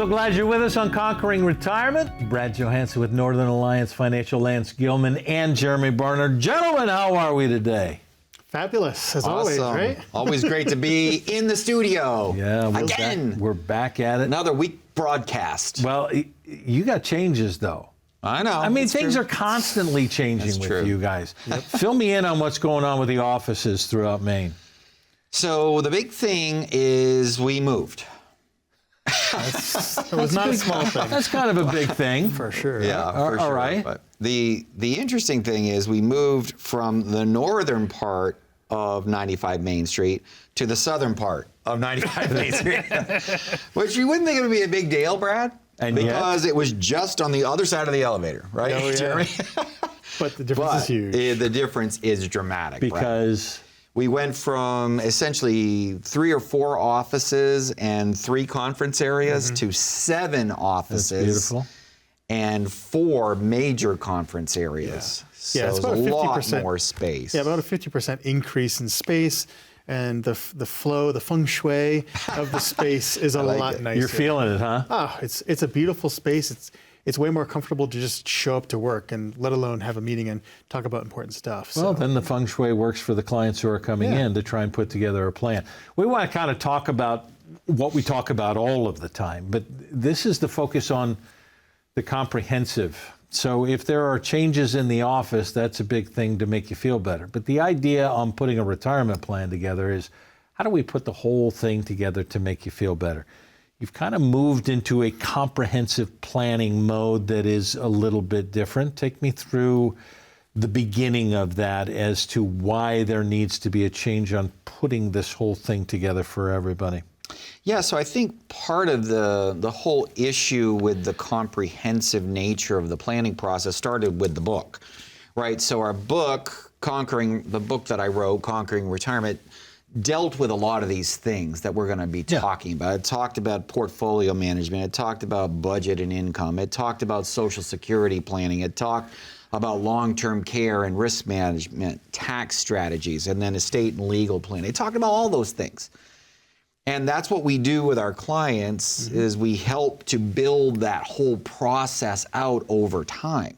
glad you're with us on Conquering Retirement. Brad Johansson with Northern Alliance Financial, Lance Gilman, and Jeremy Barnard. Gentlemen, how are we today? Fabulous, as always, right? Always great to be in the studio. Yeah, we're back at it. Another week broadcast. Well, you got changes, though. I know. I mean, things are constantly changing with you guys. Fill me in on what's going on with the offices throughout Maine. So the big thing is we moved. It was not a small thing. That's kind of a big thing. For sure. Yeah, for sure. All right. But the interesting thing is we moved from the northern part of 95 Main Street to the southern part of 95 Main Street, which you wouldn't think it would be a big deal, Brad, because it was just on the other side of the elevator, right, Jeremy? But the difference is huge. The difference is dramatic, because... Brad. We went from essentially 3 or 4 offices and 3 conference areas to 7 offices and 4 major conference areas. So it's about a 50% lot more space. Yeah, about a 50% increase in space, and the flow, the feng shui of the space is a lot nicer. You're feeling it, huh? Oh, it's a beautiful space. It's way more comfortable to just show up to work and let alone have a meeting and talk about important stuff. Well, then the feng shui works for the clients who are coming in to try and put together a plan. We want to kind of talk about what we talk about all of the time, but this is the focus on the comprehensive. So if there are changes in the office, that's a big thing to make you feel better. But the idea on putting a retirement plan together is, how do we put the whole thing together to make you feel better? You've kind of moved into a comprehensive planning mode that is a little bit different. Take me through the beginning of that as to why there needs to be a change on putting this whole thing together for everybody. Yeah, so I think part of the whole issue with the comprehensive nature of the planning process started with the book, right? So our book, the book that I wrote, Conquering Retirement, dealt with a lot of these things that we're going to be talking about. It talked about portfolio management. It talked about budget and income. It talked about Social Security planning. It talked about long-term care and risk management, tax strategies, and then estate and legal planning. It talked about all those things. And that's what we do with our clients is we help to build that whole process out over time.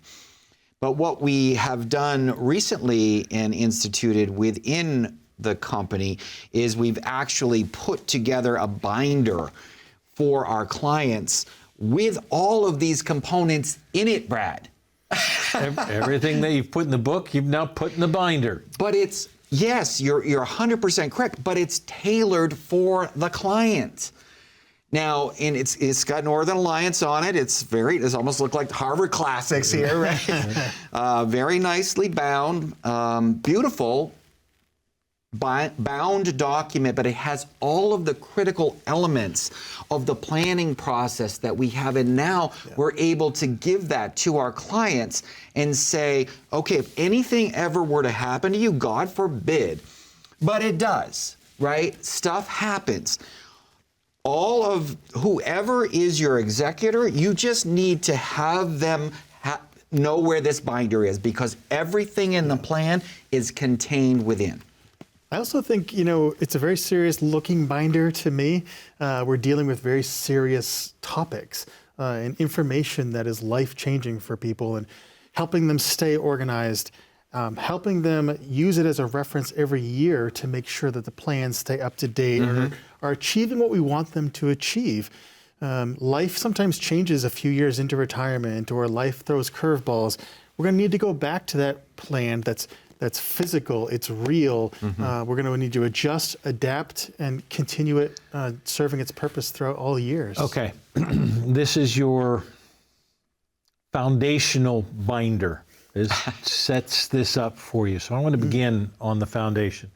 But what we have done recently and instituted within the company is we've actually put together a binder for our clients with all of these components in it, Brad. Everything that you've put in the book, you've now put in the binder. But it's, yes, you're 100% correct, but it's tailored for the client. Now, and it's got Northern Alliance on it. It's almost look like Harvard Classics here, right? Very nicely bound, beautiful. Bound document, but it has all of the critical elements of the planning process that we have. And now we're able to give that to our clients and say, okay, if anything ever were to happen to you, God forbid, but it does, right? Stuff happens. All of whoever is your executor, you just need to have them know where this binder is, because everything in the plan is contained within. I also think, it's a very serious looking binder to me. We're dealing with very serious topics and information that is life-changing for people, and helping them stay organized, helping them use it as a reference every year to make sure that the plans stay up to date or are achieving what we want them to achieve. Life sometimes changes a few years into retirement, or life throws curveballs. We're going to need to go back to that plan that's physical, it's real. We're going to need to adjust, adapt, and continue it serving its purpose throughout all years. Okay, this is your foundational binder. This sets this up for you. So I want to begin on the foundation.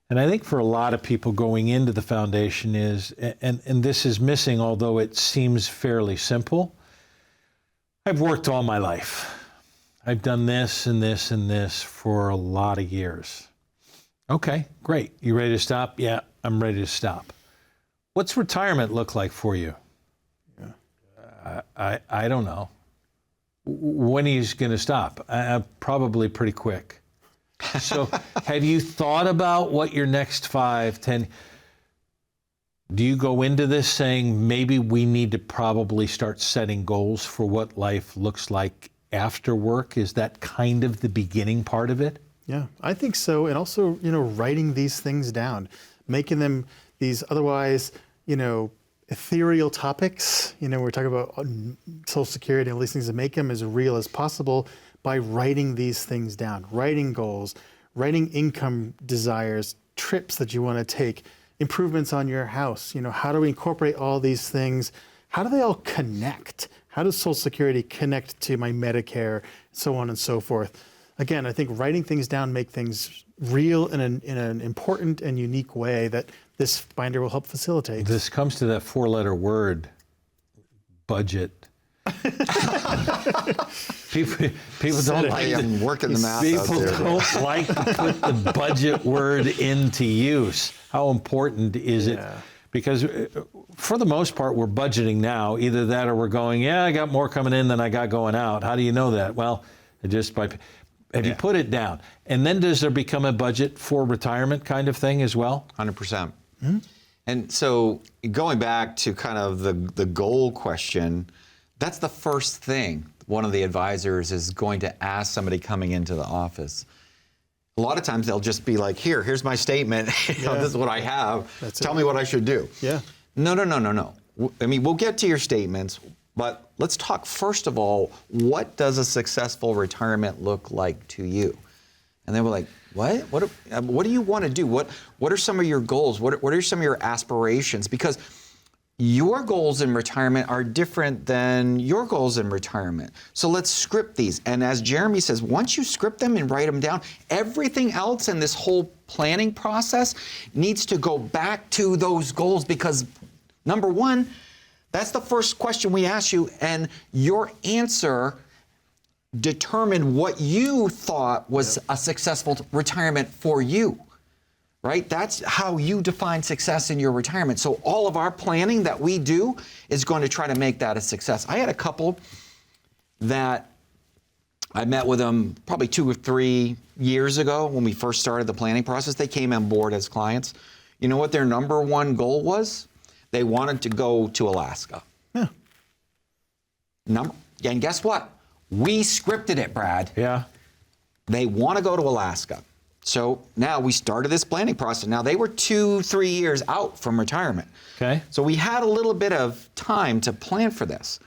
And I think for a lot of people going into the foundation is, and this is missing, although it seems fairly simple, I've worked all my life. I've done this and this and this for a lot of years. Okay, great. You ready to stop? Yeah, I'm ready to stop. What's retirement look like for you? I don't know. When are you going to stop? Probably pretty quick. So have you thought about what your next 5, 10... Do you go into this saying maybe we need to probably start setting goals for what life looks like after work? Is that kind of the beginning part of it? Yeah, I think so. And also, writing these things down, making them these otherwise, ethereal topics. We're talking about Social Security and all these things, to make them as real as possible by writing these things down, writing goals, writing income desires, trips that you want to take, improvements on your house. How do we incorporate all these things? How do they all connect? How does Social Security connect to my Medicare, so on and so forth? Again, I think writing things down make things real in an important and unique way that this binder will help facilitate. This comes to that four-letter word, budget. People don't like I'm working the math out People there. don't like to put the budget word into use. How important is it? Because for the most part, we're budgeting now. Either that or we're going, I got more coming in than I got going out. How do you know that? Well, just by... Have you put it down? And then does there become a budget for retirement kind of thing as well? 100%. Mm-hmm. And so going back to kind of the goal question, that's the first thing one of the advisors is going to ask somebody coming into the office. A lot of times they'll just be like, here's my statement. This is what I have. Tell me what I should do. Yeah. No. I mean, we'll get to your statements, but let's talk first of all, what does a successful retirement look like to you? And they were like, what? What do you want to do? What are some of your goals? What are some of your aspirations? Because your goals in retirement are different than your goals in retirement. So let's script these. And as Jeremy says, once you script them and write them down, everything else in this whole planning process needs to go back to those goals, because number one, that's the first question we ask you, and your answer determined what you thought was a successful retirement for you, right? That's how you define success in your retirement. So all of our planning that we do is going to try to make that a success. I had a couple that I met with them probably 2 or 3 years ago when we first started the planning process. They came on board as clients. You know what their number one goal was? They wanted to go to Alaska. Yeah. And guess what? We scripted it, Brad. Yeah. They want to go to Alaska. So now we started this planning process. Now they were 2-3 years out from retirement. Okay. So we had a little bit of time to plan for this.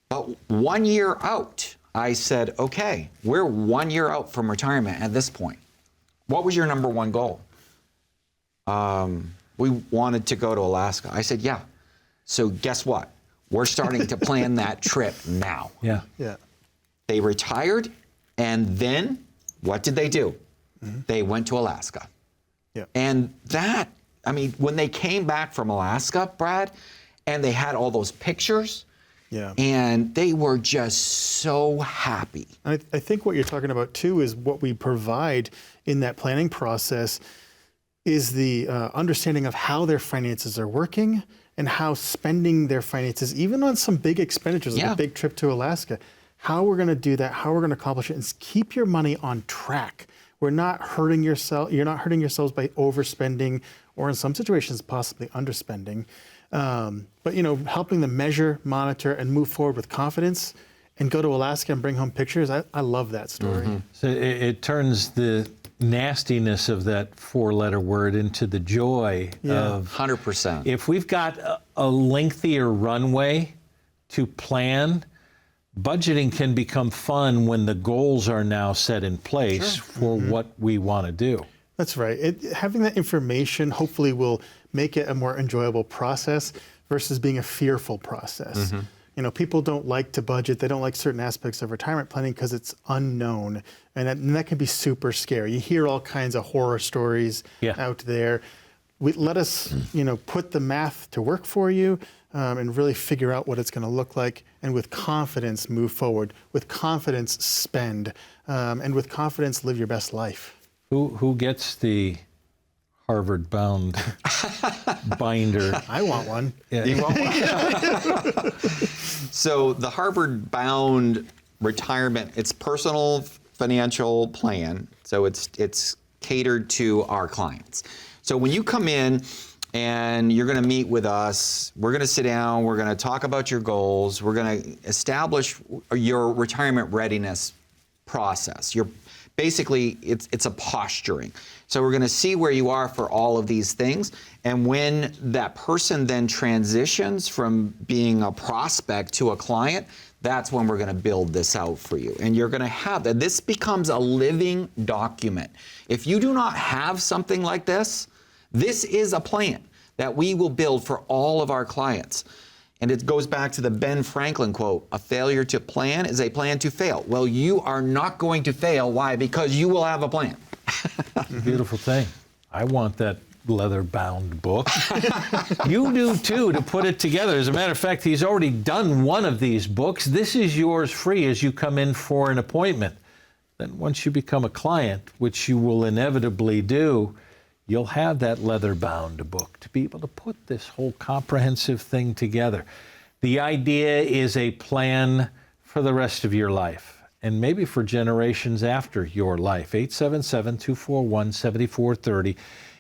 But 1 year out, I said, okay, we're 1 year out from retirement at this point. What was your number one goal? We wanted to go to Alaska. I said, yeah. So guess what? We're starting to plan that trip now. Yeah. Yeah. They retired, and then what did they do? Mm-hmm. They went to Alaska. Yeah. And that, I mean, when they came back from Alaska, Brad, and they had all those pictures, Yeah. and they were just so happy. I think what you're talking about too is what we provide in that planning process is the understanding of how their finances are working and how spending their finances, even on some big expenditures, like a big trip to Alaska, how we're going to do that, how we're going to accomplish it, and keep your money on track. We're not hurting yourself. You're not hurting yourselves by overspending, or in some situations, possibly underspending. But helping them measure, monitor, and move forward with confidence, and go to Alaska and bring home pictures. I love that story. Mm-hmm. So it turns the nastiness of that four-letter word into the joy of 100%. If we've got a lengthier runway to plan, budgeting can become fun when the goals are now set in place for what we want to do. That's right. Having that information hopefully will make it a more enjoyable process versus being a fearful process. People don't like to budget. They don't like certain aspects of retirement planning because it's unknown. And that can be super scary. You hear all kinds of horror stories out there. Let us, put the math to work for you and really figure out what it's going to look like. And with confidence, move forward. With confidence, spend. And with confidence, live your best life. Who gets the Harvard-bound binder? I want one. Yeah. You want one? So the Harvard-bound retirement, it's personal financial plan. So it's catered to our clients. So when you come in, and you're going to meet with us. We're going to sit down. We're going to talk about your goals. We're going to establish your retirement readiness process. Basically, it's a posturing. So we're going to see where you are for all of these things. And when that person then transitions from being a prospect to a client, that's when we're going to build this out for you. And you're going to have that. This becomes a living document. If you do not have something like this, this is a plan that we will build for all of our clients. And it goes back to the Ben Franklin quote, a failure to plan is a plan to fail. Well, you are not going to fail. Why? Because you will have a plan. Beautiful thing. I want that leather-bound book. You do too, to put it together. As a matter of fact, he's already done one of these books. This is yours free as you come in for an appointment. Then once you become a client, which you will inevitably do, you'll have that leather-bound book to be able to put this whole comprehensive thing together. The idea is a plan for the rest of your life, and maybe for generations after your life. 877-241-7430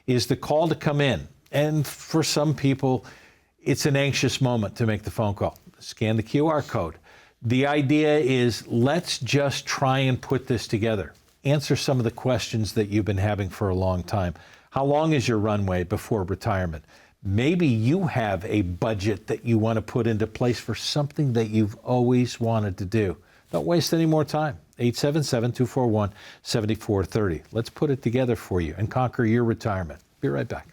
is the call to come in. And for some people, it's an anxious moment to make the phone call. Scan the QR code. The idea is, let's just try and put this together. Answer some of the questions that you've been having for a long time. How long is your runway before retirement? Maybe you have a budget that you want to put into place for something that you've always wanted to do. Don't waste any more time. 877-241-7430. Let's put it together for you and conquer your retirement. Be right back.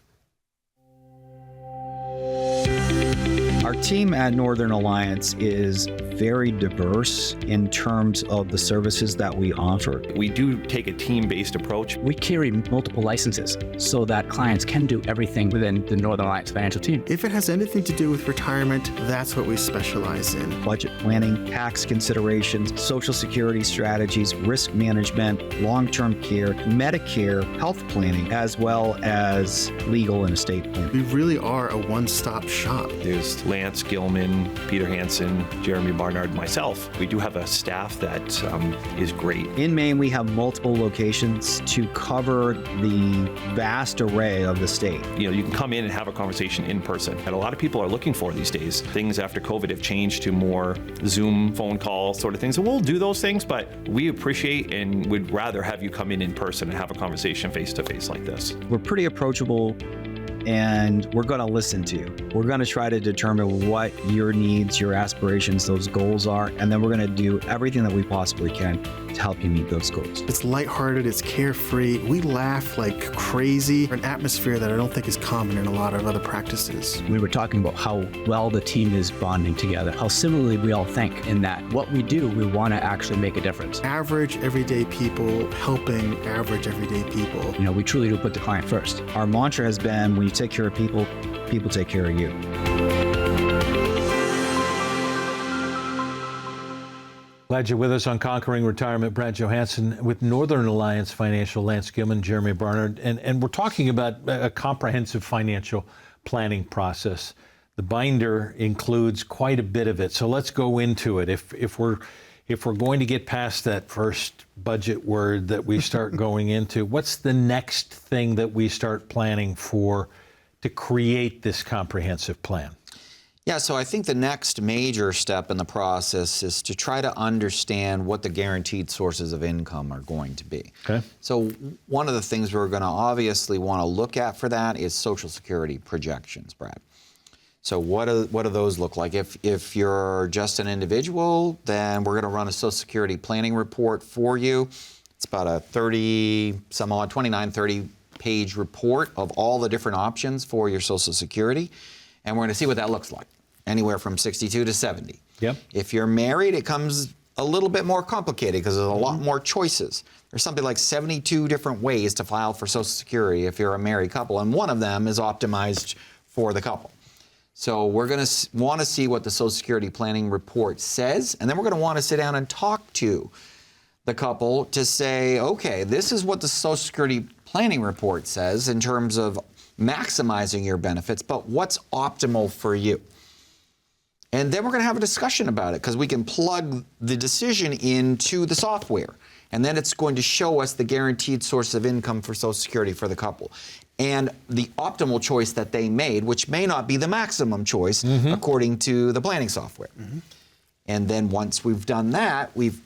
Our team at Northern Alliance is very diverse in terms of the services that we offer. We do take a team-based approach. We carry multiple licenses so that clients can do everything within the Northern Alliance financial team. If it has anything to do with retirement, that's what we specialize in. Budget planning, tax considerations, Social Security strategies, risk management, long-term care, Medicare, health planning, as well as legal and estate planning. We really are a one-stop shop. There's Lance, Gilman, Peter Hansen, Jeremy Barnard, myself. We do have a staff that is great. In Maine, we have multiple locations to cover the vast array of the state. You know, you can come in and have a conversation in person. And a lot of people are looking for these days. Things after COVID have changed to more Zoom, phone call sort of things. And we'll do those things, but we appreciate and would rather have you come in person and have a conversation face to face like this. We're pretty approachable, and we're going to listen to you. We're going to try to determine what your needs, your aspirations, those goals are, and then we're going to do everything that we possibly can to help you meet those goals. It's lighthearted, it's carefree. We laugh like crazy. An atmosphere that I don't think is common in a lot of other practices. We were talking about how well the team is bonding together, how similarly we all think in that what we do, we want to actually make a difference. Average everyday people helping average everyday people. You know, we truly do put the client first. Our mantra has been, when you take care of people, people take care of you. Glad you're with us on Conquering Retirement. Brad Johansson with Northern Alliance Financial, Lance Gilman, Jeremy Barnard, and we're talking about a comprehensive financial planning process. The binder includes quite a bit of it, so let's go into it. If we're going to get past that first budget word that we start going into, what's the next thing that we start planning for to create this comprehensive plan? Yeah, so I think the next major step in the process is to try to understand what the guaranteed sources of income are going to be. Okay. So one of the things we're going to obviously want to look at for that is Social Security projections, Brad. So what do those look like? If you're just an individual, then we're going to run a Social Security planning report for you. It's about a 30 page report of all the different options for your Social Security. And we're going to see what that looks like, anywhere from 62 to 70. Yep. If you're married, it comes a little bit more complicated because there's a lot more choices. There's something like 72 different ways to file for Social Security if you're a married couple, and one of them is optimized for the couple. So we're going to want to see what the Social Security planning report says, and then we're going to want to sit down and talk to the couple to say, okay, this is what the Social Security planning report says in terms of maximizing your benefits, but what's optimal for you? And then we're going to have a discussion about it because we can plug the decision into the software. and then it's going to show us the guaranteed source of income for Social Security for the couple. And the optimal choice that they made, which may not be the maximum choice according to the planning software. And then once we've done that, we've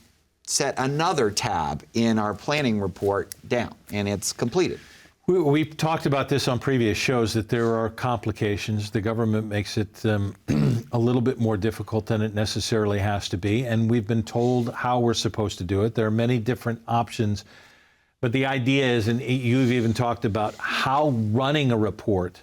set another tab in our planning report down, and it's completed. We've talked about this on previous shows, that there are complications. The government makes it a little bit more difficult than it necessarily has to be, and we've been told how we're supposed to do it. There are many different options, but the idea is, and you've even talked about how running a report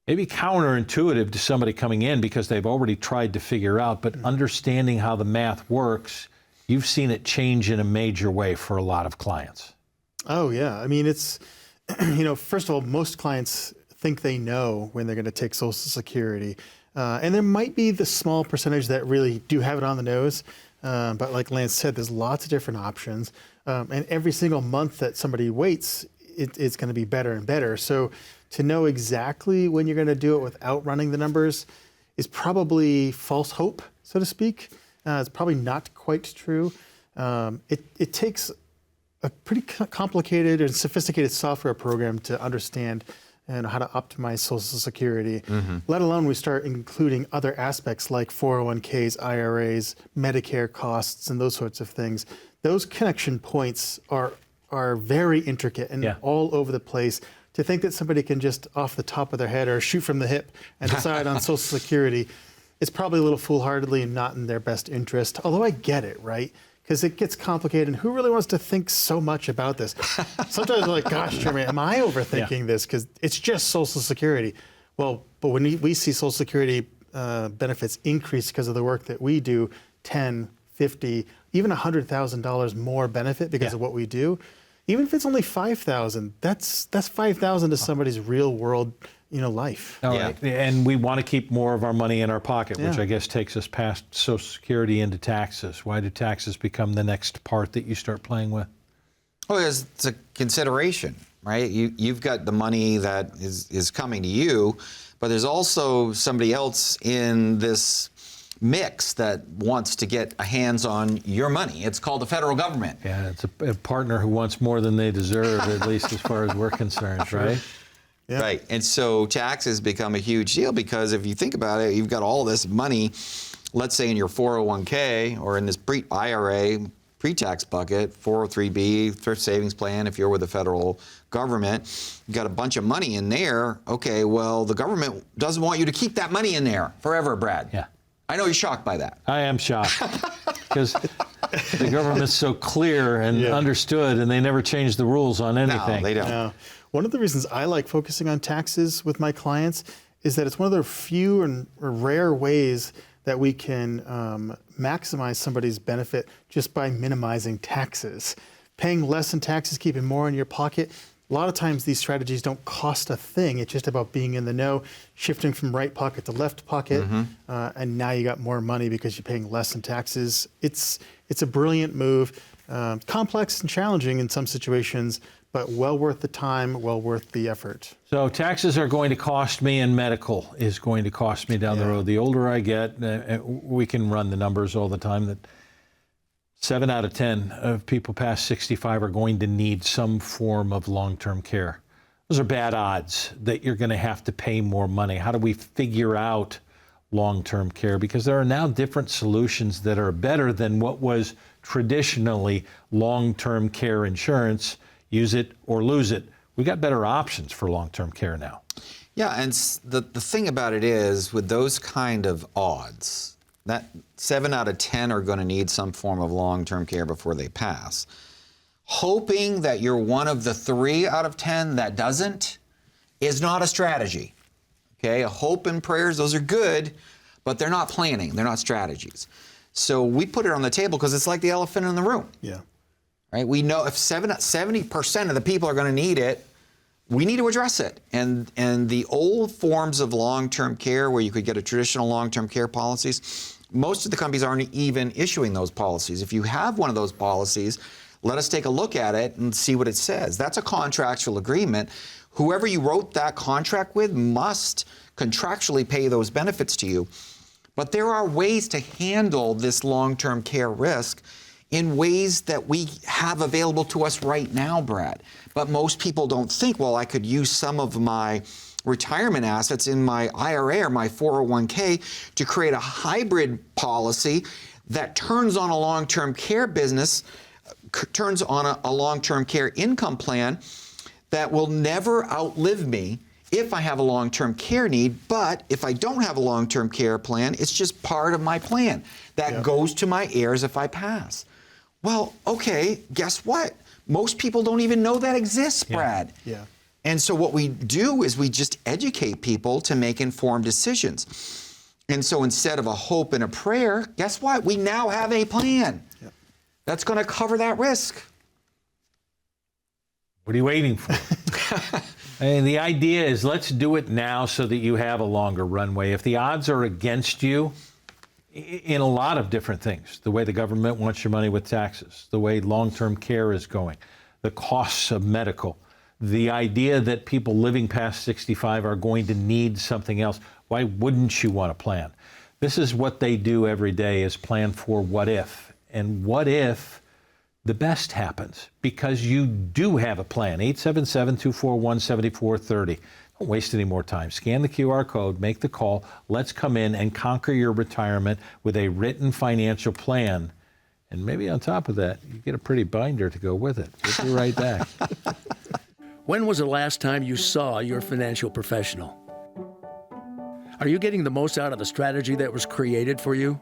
may be counterintuitive to somebody coming in because they've already tried to figure out, but understanding how the math works, you've seen it change in a major way for a lot of clients. Oh, yeah. I mean, it's, first of all, most clients think they know when they're going to take Social Security. And there might be the small percentage that really do have it on the nose. But like Lance said, there's lots of different options. And every single month that somebody waits, it's going to be better and better. So to know exactly when you're going to do it without running the numbers is probably false hope, so to speak. It's probably not quite true. It takes a pretty complicated and sophisticated software program to understand and how to optimize Social Security, let alone we start including other aspects like 401ks, IRAs, Medicare costs, and those sorts of things. Those connection points are very intricate and all over the place. To think that somebody can just off the top of their head or shoot from the hip and decide on Social Security, it's probably a little foolhardily and not in their best interest, although I get it, right? Because it gets complicated, and who really wants to think so much about this? Sometimes I'm like, gosh, Jeremy, am I overthinking this? Because it's just Social Security. Well, but when we see Social Security benefits increase because of the work that we do, 10, 50, even $100,000 more benefit because of what we do, even if it's only $5,000, that's $5,000 to somebody's real world, life. All right. And we want to keep more of our money in our pocket, which I guess takes us past Social Security into taxes. Why do taxes become the next part that you start playing with? Oh, it's a consideration, right? You've got the money that is coming to you, but there's also somebody else in this mix that wants to get a hands on your money. It's called the federal government. Yeah, it's a partner who wants more than they deserve, at least as far as we're concerned, right? Yeah. Right. And so taxes become a huge deal because if you think about it, you've got all this money, let's say in your 401k or in this IRA pre-tax bucket, 403b, thrift savings plan, if you're with the federal government, you've got a bunch of money in there. Okay, well, the government doesn't want you to keep that money in there forever, Brad. Yeah. I know you're shocked by that. I am shocked because the government's so clear and understood, and they never change the rules on anything. No, they don't. Now, one of the reasons I like focusing on taxes with my clients is that it's one of the few and rare ways that we can maximize somebody's benefit just by minimizing taxes. Paying less in taxes, keeping more in your pocket. A lot of times these strategies don't cost a thing. It's just about being in the know, shifting from right pocket to left pocket, and now you got more money because you're paying less in taxes. It's a brilliant move, complex and challenging in some situations, but well worth the time, well worth the effort. So taxes are going to cost me, and medical is going to cost me down the road. The older I get, we can run the numbers all the time that 7 out of 10 of people past 65 are going to need some form of long-term care. Those are bad odds that you're going to have to pay more money. How do we figure out long-term care? Because there are now different solutions that are better than what was traditionally long-term care insurance. Use it or lose it. We've got better options for long-term care now. Yeah, and the thing about it is, with those kind of odds, that 7 out of 10 are going to need some form of long-term care before they pass. Hoping that you're one of the 3 out of 10 that doesn't is not a strategy. Okay, hope and prayers, those are good, but they're not planning, they're not strategies. So we put it on the table because it's like the elephant in the room. Yeah. Right? We know if 70% of the people are going to need it, we need to address it. And the old forms of long-term care where you could get a traditional long-term care policies, most of the companies aren't even issuing those policies. If you have one of those policies, let us take a look at it and see what it says. That's a contractual agreement. Whoever you wrote that contract with must contractually pay those benefits to you. But there are ways to handle this long-term care risk in ways that we have available to us right now, Brad. But most people don't think, well, I could use some of my retirement assets in my IRA or my 401k to create a hybrid policy that turns on a long-term care business, turns on a long-term care income plan that will never outlive me if I have a long-term care need. But if I don't have a long-term care plan, it's just part of my plan that goes to my heirs if I pass. Well, okay, guess what? Most people don't even know that exists, Brad. Yeah. And so what we do is we just educate people to make informed decisions. And so instead of a hope and a prayer, guess what? We now have a plan that's going to cover that risk. What are you waiting for? And the idea is, let's do it now so that you have a longer runway. If the odds are against you in a lot of different things, the way the government wants your money with taxes, the way long-term care is going, the costs of medical, the idea that people living past 65 are going to need something else, why wouldn't you want a plan? This is what they do every day, is plan for what if. And what if the best happens? Because you do have a plan. 877-241-7430. Don't waste any more time. Scan the QR code, make the call. Let's come in and conquer your retirement with a written financial plan. And maybe on top of that, you get a pretty binder to go with it. We'll be right back. When was the last time you saw your financial professional? Are you getting the most out of the strategy that was created for you?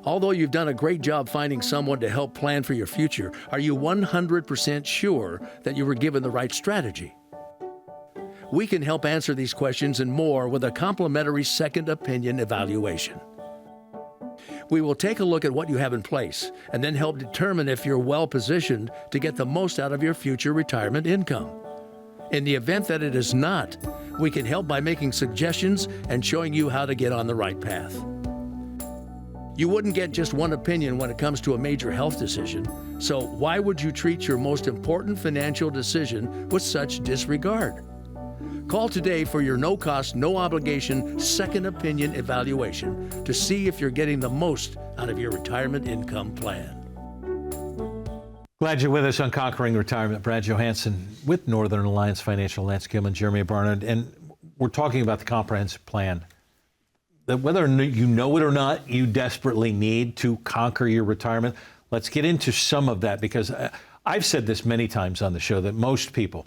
Although you've done a great job finding someone to help plan for your future, are you 100% sure that you were given the right strategy? We can help answer these questions and more with a complimentary second opinion evaluation. We will take a look at what you have in place and then help determine if you're well positioned to get the most out of your future retirement income. In the event that it is not, we can help by making suggestions and showing you how to get on the right path. You wouldn't get just one opinion when it comes to a major health decision, so why would you treat your most important financial decision with such disregard? Call today for your no-cost, no-obligation second opinion evaluation to see if you're getting the most out of your retirement income plan. Glad you're with us on Conquering Retirement. Brad Johansson with Northern Alliance Financial, Lance Gilman, Jeremy Barnard, and we're talking about the comprehensive plan that whether you know it or not, you desperately need to conquer your retirement. Let's get into some of that, because I've said this many times on the show that most people,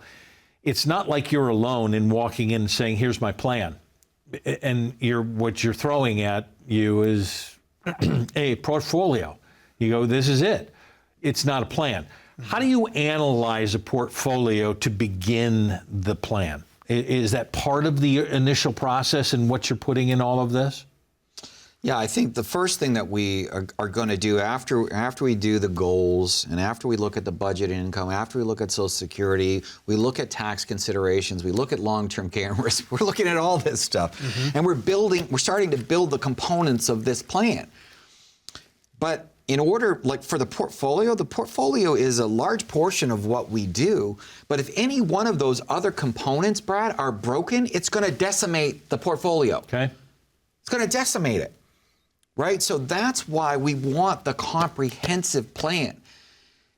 it's not like you're alone in walking in and saying, here's my plan. And what you're throwing at you is a portfolio. You go, this is it. It's not a plan. How do you analyze a portfolio to begin the plan? Is that part of the initial process and what you're putting in all of this? Yeah, I think the first thing that we are going to do after we do the goals and after we look at the budget income, after we look at Social Security, we look at tax considerations, we look at long-term care and risk, we're looking at all this stuff. And we're starting to build the components of this plan. But in order, like for the portfolio is a large portion of what we do. But if any one of those other components, Brad, are broken, it's going to decimate the portfolio. Okay. It's going to decimate it, right? So that's why we want the comprehensive plan,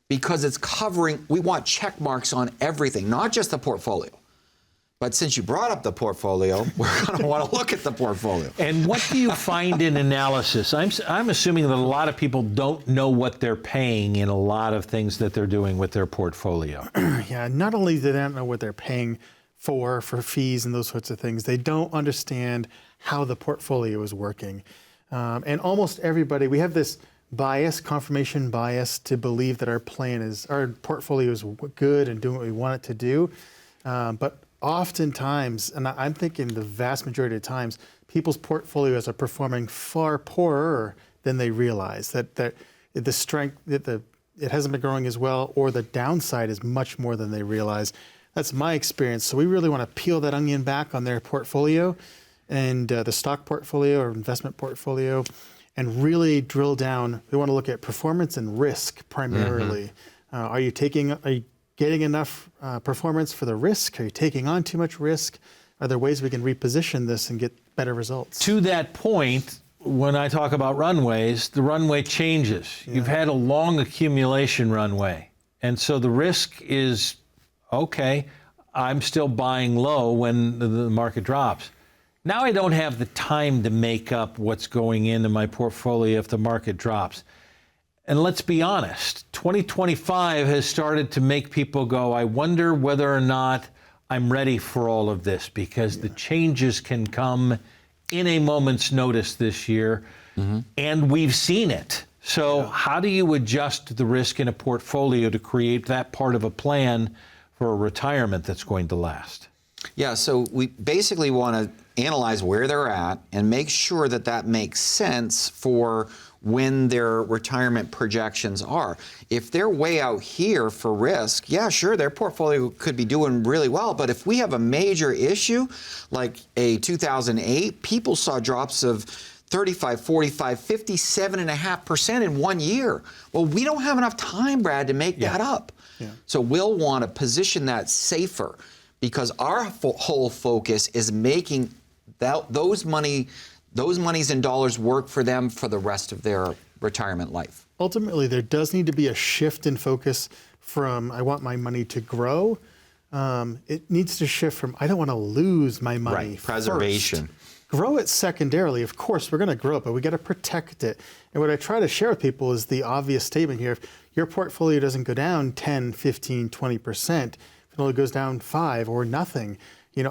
because it's covering, we want check marks on everything, not just the portfolio. But since you brought up the portfolio, we're going to want to look at the portfolio. And what do you find in analysis? I'm assuming that a lot of people don't know what they're paying in a lot of things that they're doing with their portfolio. Yeah, not only do they not know what they're paying for fees and those sorts of things, they don't understand how the portfolio is working. And almost everybody, we have this bias, confirmation bias, to believe that our portfolio is good and doing what we want it to do. But oftentimes, and I'm thinking the vast majority of times, people's portfolios are performing far poorer than they realize. That the strength, it hasn't been growing as well, or the downside is much more than they realize. That's my experience. So we really want to peel that onion back on their portfolio, and the stock portfolio or investment portfolio, and really drill down. We want to look at performance and risk primarily. Are you getting enough performance for the risk? Are you taking on too much risk? Are there ways we can reposition this and get better results? To that point, when I talk about runways, the runway changes. You've had a long accumulation runway. And so the risk is, okay, I'm still buying low when the market drops. Now I don't have the time to make up what's going into my portfolio if the market drops. And let's be honest, 2025 has started to make people go, I wonder whether or not I'm ready for all of this, because the changes can come in a moment's notice this year, and we've seen it. So how do you adjust the risk in a portfolio to create that part of a plan for a retirement that's going to last? Yeah, so we basically want to analyze where they're at and make sure that that makes sense for when their retirement projections are. If they're way out here for risk, yeah, sure, their portfolio could be doing really well. But if we have a major issue like a 2008, people saw drops of 35, 45, 57.5% in 1 year. Well, we don't have enough time, Brad, to make that up. So we'll want to position that safer, because our whole focus is making those monies and dollars work for them for the rest of their retirement life. Ultimately, there does need to be a shift in focus from I want my money to grow. It needs to shift from I don't want to lose my money. Right, preservation. First. Grow it secondarily. Of course, we're going to grow it, but we got to protect it. And what I try to share with people is the obvious statement here. If your portfolio doesn't go down 10, 15, 20%, if it only goes down 5 or nothing,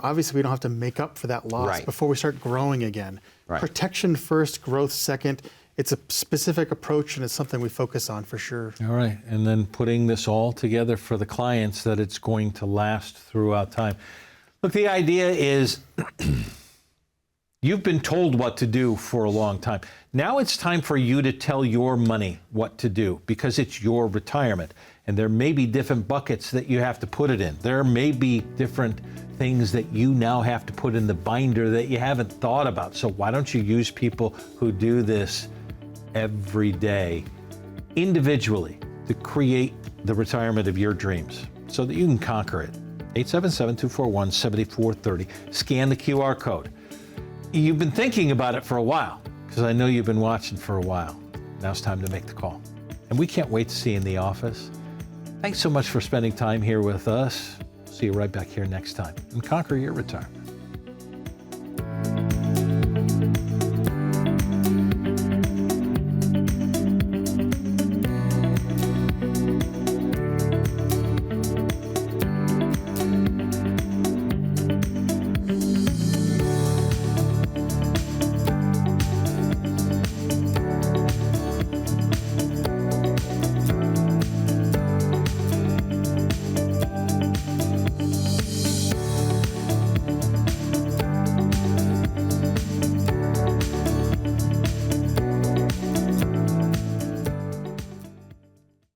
obviously we don't have to make up for that loss before we start growing again. Right. Protection first, growth second. It's a specific approach, and it's something we focus on for sure. All right, and then putting this all together for the clients that it's going to last throughout time. Look, the idea is you've been told what to do for a long time. Now it's time for you to tell your money what to do, because it's your retirement. And there may be different buckets that you have to put it in. There may be different things that you now have to put in the binder that you haven't thought about. So why don't you use people who do this every day individually to create the retirement of your dreams so that you can conquer it? 877-241-7430. Scan the QR code. You've been thinking about it for a while, because I know you've been watching for a while. Now it's time to make the call. And we can't wait to see you in the office. Thanks so much for spending time here with us. See you right back here next time and conquer your retirement.